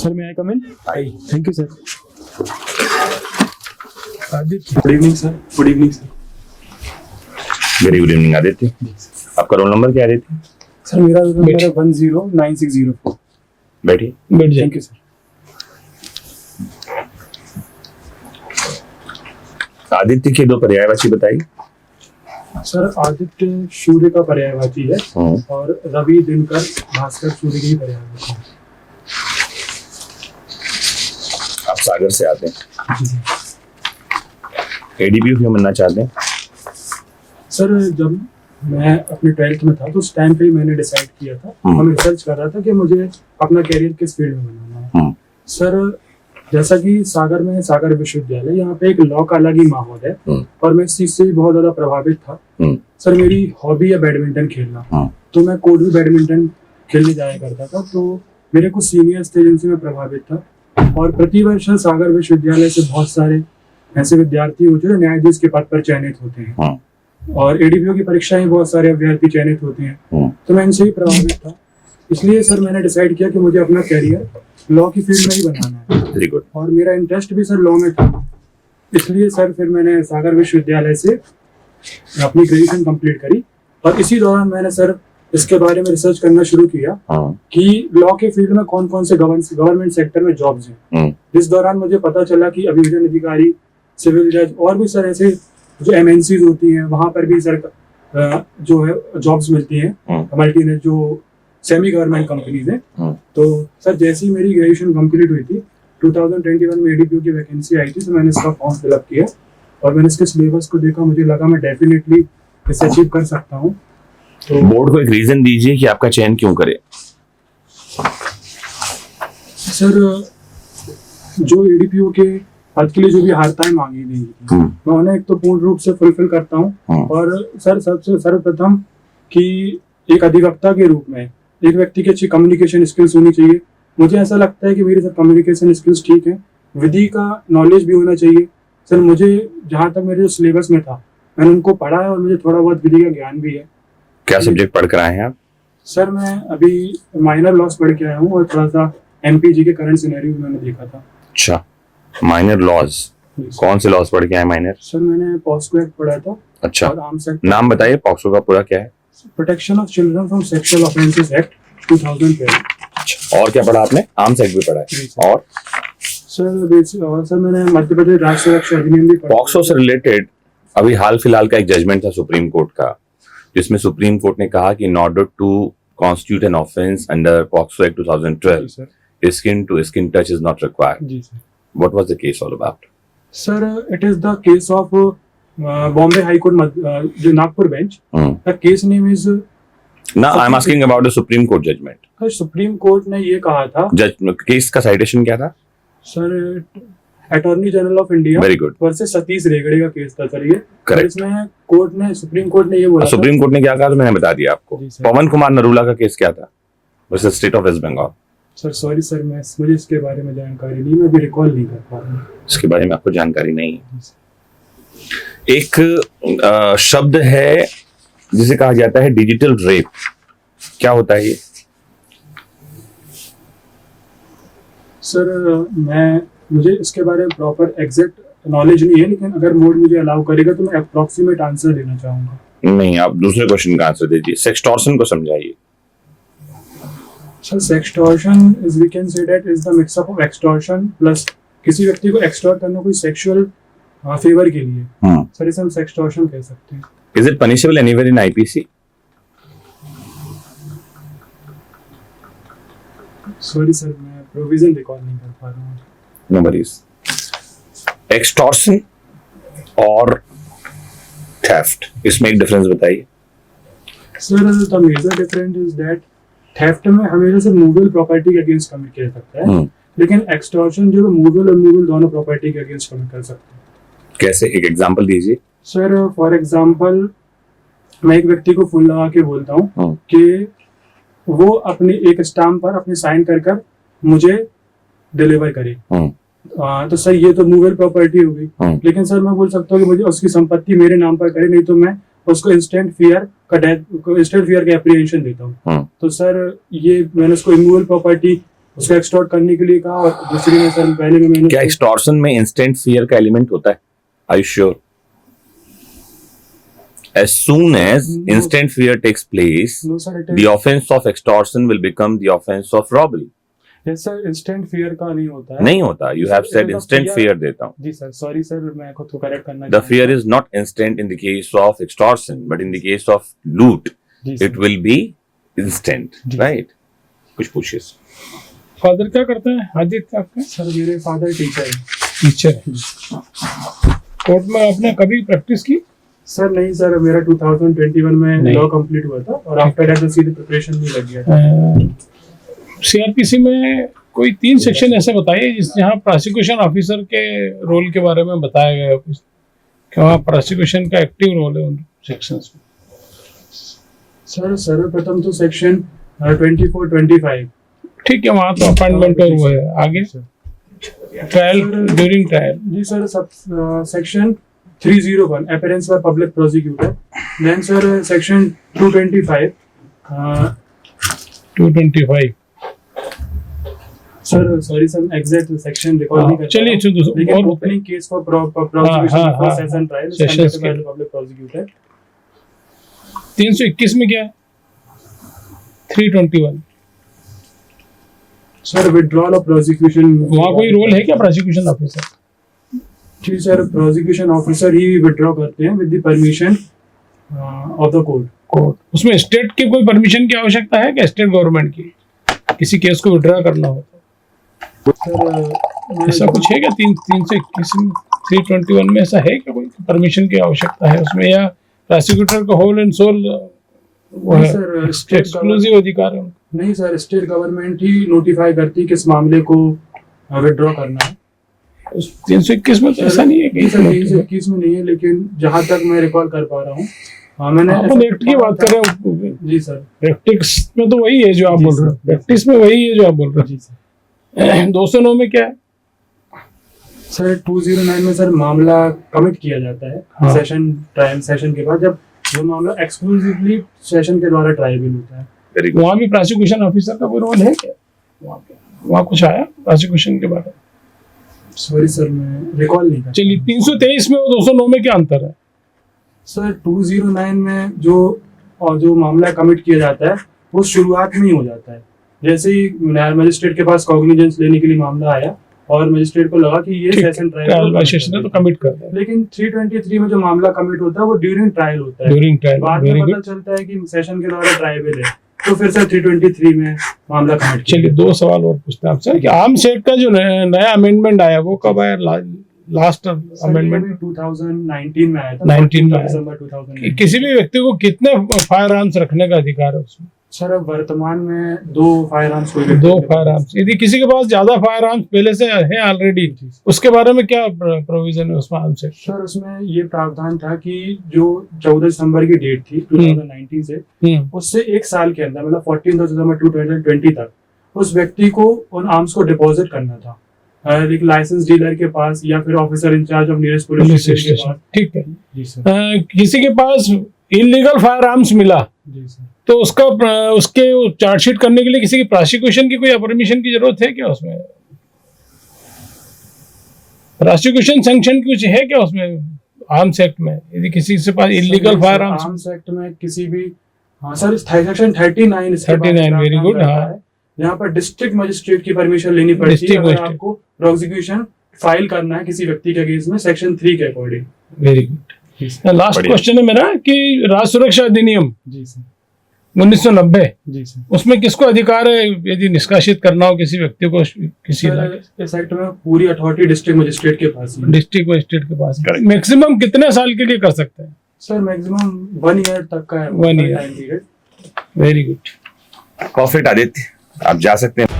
Sir मैं आई कम इन? Hi. Thank you sir. Aditya, good evening sir. Good evening sir. Very good evening Aditya. आपका roll number क्या है Aditya? Sir मेरा roll number है 109604। बैठिए। बैठ जाइए। Thank you sir. आदित्य की दो पर्यायवाची बताइए। सर आदित्य सूर्य का पर्यायवाची है और रवि दिनकर भास्कर सूर्य की पर्यायवाची है। आप सागर से आते हैं, एडीपीयू क्यों बनना चाहते हैं? सर जब मैं अपने 12th में था तो उस टाइम पे ही मैंने डिसाइड किया था, मैं रिसर्च कर रहा था कि मुझे अपना कैरियर किस फील्ड में बनाना है। सर जैसा कि सागर में सागर विश्वविद्यालय, यहाँ पे एक लॉ का अलग ही माहौल है और मैं इस चीज से भी बहुत ज्यादा प्रभावित था। सर मेरी हॉबी है बैडमिंटन खेलना, तो मैं कोर्ट भी बैडमिंटन खेलने जाया करता था। तो मेरे कुछ सीनियर्स थे जिनसे मैं प्रभावित था और प्रतिवर्ष सागर विश्वविद्यालय से बहुत सारे ऐसे विद्यार्थी होते हैं जो न्यायाधीश के पद पर चयनित होते हैं और एडीपीओ की परीक्षाएं बहुत सारे अभ्यर्थी चयनित होते हैं। तो मैं इनसे ही प्रभावित था, इसलिए सर मैंने डिसाइड किया कि मुझे अपना कैरियर लॉ की फील्ड में ही बनाना है। Very good. और मेरा इंटरेस्ट भी सर लॉ में था, इसलिए सर फिर मैंने सागर विश्वविद्यालय से अपनी ग्रेजुएशन कंप्लीट करी और इसी दौरान मैंने सर इसके बारे में रिसर्च करना शुरू किया कि लॉ के फील्ड में कौन कौन से गवर्नमेंट सेक्टर में जॉब्स हैं। इस दौरान मुझे पता चला कि अभियोजन अधिकारी, सिविल जज और भी सर ऐसे जो एमएनसीज होती हैं वहां पर भी सर जो है जॉब्स मिलती हैं, मल्टी जो सेमी गवर्नमेंट कंपनीज हैं। तो सर जैसे ही मेरी ग्रेजुएशन कंप्लीट हुई थी 2021 में एडीपीयू की वैकेंसी आई थी, तो मैंने इसका फॉर्म फिलअप किया और मैंने इसके सिलेबस को देखा, मुझे लगा मैं डेफिनेटली इसे अचीव कर सकता हूँ। तो बोर्ड को एक रीजन दीजिए कि आपका चयन क्यों करे। सर जो एडीपीयू के पद के लिए जो भी वार्ताएं मांगी गई थी मैं उन्हें एक तो पूर्ण रूप से फुलफिल करता हूँ और सर सबसे सर्वप्रथम कि एक अधिवक्ता के रूप में एक व्यक्ति की अच्छी कम्युनिकेशन स्किल्स होनी चाहिए। मुझे ऐसा लगता है कि मेरी सर कम्युनिकेशन स्किल्स ठीक है, विधि का नॉलेज भी होना चाहिए। सर मुझे जहाँ तक मेरे जो सिलेबस में था मैंने उनको पढ़ा है और मुझे थोड़ा बहुत विधि का ज्ञान भी है। क्या सब्जेक्ट पढ़ कर आए हैं आप? सर मैं अभी माइनर लॉस पढ़ के आया हूँ और थोड़ा सा एमपीजी के करंट सिनेरियो मैंने देखा था। अच्छा, माइनर लॉज, कौन से लॉज पढ़ के आए माइनर? सर मैंने पॉक्सो एक्ट पढ़ा था। अच्छा, और आर्म्स एक्ट। नाम बताइए पॉक्सो का पूरा क्या है? Protection of children from sexual offences act 2012। अच्छा, और क्या पढ़ा आपने? आर्म्स एक्ट भी पढ़ा है और सर मैंने मध्य प्रदेश राज्य सुरक्षा अधिनियम भी पढ़ा। पॉक्सो से रिलेटेड अभी हाल फिलहाल का एक जजमेंट था सुप्रीम कोर्ट का, जिसमें सुप्रीम कोर्ट ने कहा कि in order to constitute an offence under POCSO act 2012 skin to skin touch is not required. जी sir. What was the case all about? Sir it is the case of Bombay high court जो Nagpur bench. The case name is ना, I am asking about the supreme court judgment. Supreme court ने ये कहा था, case का citation क्या था? Sir attorney general of India very good versus Satish रेगड़े का केस था सर ये। करेक्ट। इसमें कोर्ट ने सुप्रीम कोर्ट ने ये बोला, सुप्रीम कोर्ट ने क्या कहा तो मैंने बता दिया आपको। पवन कुमार नरूला का केस क्या था versus state of West Bengal? Sir sorry sir मुझे इसके बारे में जानकारी नहीं, मैं अभी रिकॉल नहीं कर पा रहा हूँ। इसके बारे में आपको जानकारी नहीं है? एक शब्द है जिसे कहा जाता है डिजिटल रेप, क्या होता है ये? सर मुझे इसके बारे में प्रॉपर एग्जैक्ट नॉलेज नहीं है, लेकिन अगर मोड मुझे अलाउ करेगा तो मैं अप्रोक्सीमेट आंसर देना चाहूंगा। नहीं, आप दूसरे क्वेश्चन का आंसर दीजिए। सेक्सटॉर्शन को समझाइए। Sir sextortion is we can say that is the mix up of extortion plus किसी व्यक्ति को एक्सटॉर्ट करना कोई सेक्सुअल फेवर के लिए। सर इसे हम सेक्सटॉर्शन कह सकते हैं। Is it punishable anywhere in IPC? Sorry sir मैं प्रोविजन रिकॉल नहीं कर पा रहा हूँ। No worries. एक्सटॉर्शन और थेफ्ट, इसमें एक डिफरेंस बताइए। Sir the major difference is that theft में हमेशा से मूवेबल प्रॉपर्टी के अगेंस्ट कमिट किया सकता है, लेकिन एक्सटॉर्शन जो मूवेबल और मूवेबल दोनों प्रॉपर्टी के अगेंस्ट कमिट कर सकते हैं। कैसे, एक एग्जांपल दीजिए। सर फॉर एग्जांपल मैं एक व्यक्ति को फोन लगा के बोलता हूँ कि वो अपने एक स्टाम्प पर अपने साइन कर मुझे डिलीवर करे, तो सर ये तो मूवेबल प्रॉपर्टी हो गई। लेकिन सर मैं बोल सकता हूँ कि मुझे उसकी संपत्ति मेरे नाम पर करे, नहीं तो मैं उसको इंस्टेंट फियर का एप्रीहेंशन देता हूँ। तो सर ये मैंने उसको इमूवेबल प्रॉपर्टी उसको एक्सटॉर्ट करने के लिए कहा, और दूसरी में सर पहले में मैंने क्या एक्सटॉर्शन में इंस्टेंट फियर का एलिमेंट होता है? Are you sure? As soon as instant fear takes place, No, sir, it is. the offense of extortion will become the offense of robbery. Yes, sir, instant fear का नहीं होता है. नहीं होता. You have said instant fear देता हूँ. जी sir, sorry sir, मैं खुद को करेक्ट करना The fear is not instant in the case of extortion, but in the case of loot, it will be instant, right? कुछ पूछिए. फादर क्या करते हैं आदित्य आपके? सर मेरे फादर टीचर हैं. टीचर है. कोर्ट में आपने कभी प्रैक्टिस की? सर नहीं सर, मेरा 2021 में लॉ कंप्लीट हुआ था और आफ्टर दैट सीधे प्रिपरेशन में लग गया था. सीआरपीसी में कोई 3 सेक्शन ऐसे बताइए जहाँ प्रोसिक्यूशन ऑफिसर के रोल के बारे में बताया गया है कि वहाँ प्रोसिक्यूशन का एक्टिव रोल है उन सेक्शंस में. सर सर्वप्रथम तो सेक्शन 24-25. ठीक है, वहाँ तो अपॉइंटमेंट और वो है. आगे ट्रायल, ड्यूरिंग ट्रायल. जी sir, sub section 301 appearance by public prosecutor. Then sir section 225. 225. Sir sorry sir, exact section recall नहीं कर. चलिए लेकिन opening case for prosecution for session trial sessions by the public prosecutor. 321 में क्या है? 321. Sir withdrawal of prosecution. वहाँ कोई role है क्या प्रोसिक्यूशन ऑफिसर? जी सर, प्रोसिक्यूशन ऑफिसर ही विड्रॉ करते हैं with the permission of the court. उसमें स्टेट की कोई परमिशन की आवश्यकता है क्या? स्टेट गवर्नमेंट की किसी केस को विड्रॉ करना हो तो सर ऐसा कुछ है क्या? 321 में 321 में ऐसा है क्या? कोई परमिशन की आवश्यकता है उसमें, या प्रोसिक्यूटर का होल एंड सोल वो है, एक्सक्लूसिव अधिकार है? नहीं सर, स्टेट गवर्नमेंट ही नोटिफाई करती है किस मामले को विड्रॉ करना है. 321 में तो ऐसा नहीं है कि 321 में नहीं है, लेकिन जहां तक मैं रिकॉल कर पा रहा हूँ. मैंने अपन एक्ट की बात कर रहे हैं. जी सर, प्रैक्टिस में तो वही है जो आप बोल रहे हो. प्रैक्टिस में वही है जो आप बोल रहे जी सर. हो. 209 में क्या है? सर 209 में सर मामला कमिट किया जाता है. हाँ. सेशन ट्रायल सेशन के बाद, जब वो मामला एक्सक्लूसिवली सेशन के द्वारा ट्रायबल होता है. वहाँ भी प्रोसिक्यूशन ऑफिसर का कोई रोल है क्या? वहाँ कुछ आया प्रोसिक्यूशन के बारे में? सॉरी सर, मैं रिकॉल नहीं कर. चलिए 323 में और 209 में क्या अंतर है? सर 209 में जो मामला कमिट किया जाता है वो शुरुआत में ही हो जाता है. जैसे ही मजिस्ट्रेट के पास कॉग्निजेंस लेने के लिए मामला आया और मजिस्ट्रेट को लगा कि ये सेशन ट्रायल सेशन है तो कमिट कर दे. लेकिन 323 में जो मामला कमिट होता है वो ड्यूरिंग ट्रायल होता है. ड्यूरिंग ट्रायल बाद में पता चलता है कि सेशन के द्वारा ट्रायबल है, तो फिर सर 323 में मामला कमिट. चलिए 2 सवाल और पूछते हैं आपसे कि आर्म्स एक्ट का जो नया अमेंडमेंट आया वो कब आया? लास्ट अमेंडमेंट 2019 में आया था. 19 में दिसंबर 2019. किसी भी व्यक्ति को कितने फायर आर्म्स रखने का अधिकार है उसमें? सर अब वर्तमान में 2 फायर आर्म्स. 2 fire arms. यदि किसी के पास ज्यादा फायर आर्म्स पहले से है ऑलरेडी, उसके बारे में क्या प्रोविजन है उसमें आर्म्स एक्ट? सर उसमें ये प्रावधान था कि जो 14 दिसंबर की डेट थी 2019 से, उससे 1 साल के अंदर, मतलब 14 दिसंबर 2020 तक उस व्यक्ति को उन आर्म्स को डिपॉजिट करना था एक लाइसेंस डीलर के पास या फिर officer in charge of nearest police station के पास. ठीक है जी सर. किसी के पास इलीगल फायर आर्म्स मिला जी सर, तो उसके चार्जशीट करने के लिए किसी की प्रोसिक्यूशन की कोई परमिशन की जरूरत है क्या? उसमें प्रोसिक्यूशन सैंक्शन कुछ है क्या उसमें आर्म्स एक्ट में? यदि किसी से पास इलीगल फायर आर्म्स एक्ट में किसी भी. हाँ सर, सेक्शन 39 वेरी गुड. हाँ, यहाँ पर डिस्ट्रिक्ट मजिस्ट्रेट की परमिशन लेनी पड़ती है अगर आपको प्रोसिक्यूशन फाइल करना है किसी व्यक्ति के केस में सेक्शन 3 के according. Very good. Last question है मेरा कि राज्य सुरक्षा अधिनियम जी सर 1990, जी सर, उसमें किसको अधिकार है यदि निष्कासित करना हो किसी व्यक्ति को किसी इलाके? इस एक्ट में पूरी अथॉरिटी डिस्ट्रिक्ट मजिस्ट्रेट के पास है. डिस्ट्रिक्ट मजिस्ट्रेट के पास. मैक्सिमम कितने साल के लिए कर सकते हैं? सर मैक्सिमम 1 ईयर तक का है. 1 year. Very good. Perfect Aditya, आप जा सकते हैं.